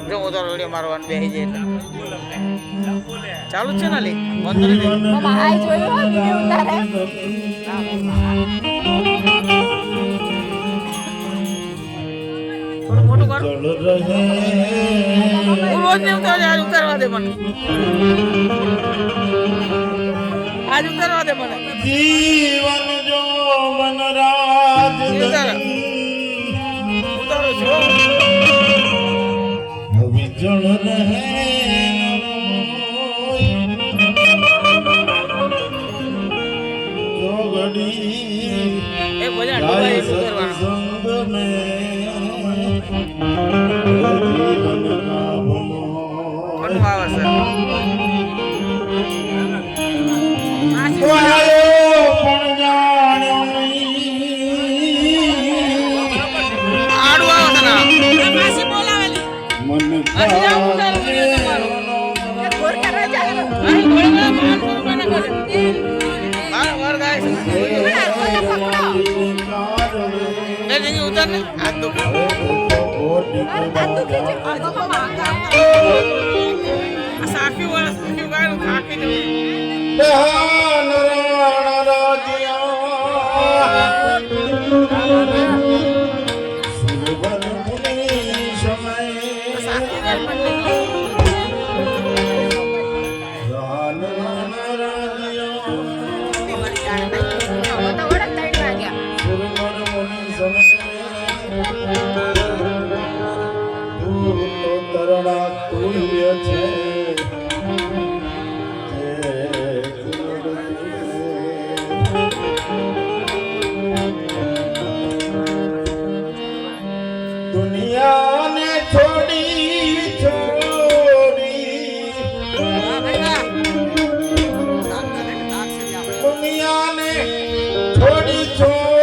જો ઉતારો વિડિયો મારવાનું બેહી જાય ચાલુ છે ને લે બંધ કરી દે મમ્મા આઈ જોયું હો વિડિયો ઉતારે થોડું મોટું કર હું રોજ ને ઉતાર આજ ઉતારવા દે મને આજ ઉતારવા દે મને જીવન જો વનરાજ ઉતારો છો વિજળ રહે જો ઘડી એ બધા ડૂબાઈ ઉતારવાનો સંગ મે જીવન કા ભલો કટુ આવે છે વાયો પણ જાણ્યો નહીં આડું આવે છે ના માસી બોલાવેલી મન માસી જાવ ઉતારો વિડિયો તમારો ઘોર કરવા જાય અહીં ઘોડા માલ પૂરું ના કરે બાર વાર ગાય છે એ જઈ ઉતાર ને હાથ દુખે સાફી વાળા સાફી ગાય ખાકી દે સાફી ગાય પણ તરણા તુલ્ય છે દુનિયાને છોડી છોડી દુનિયાને છોડી છોડી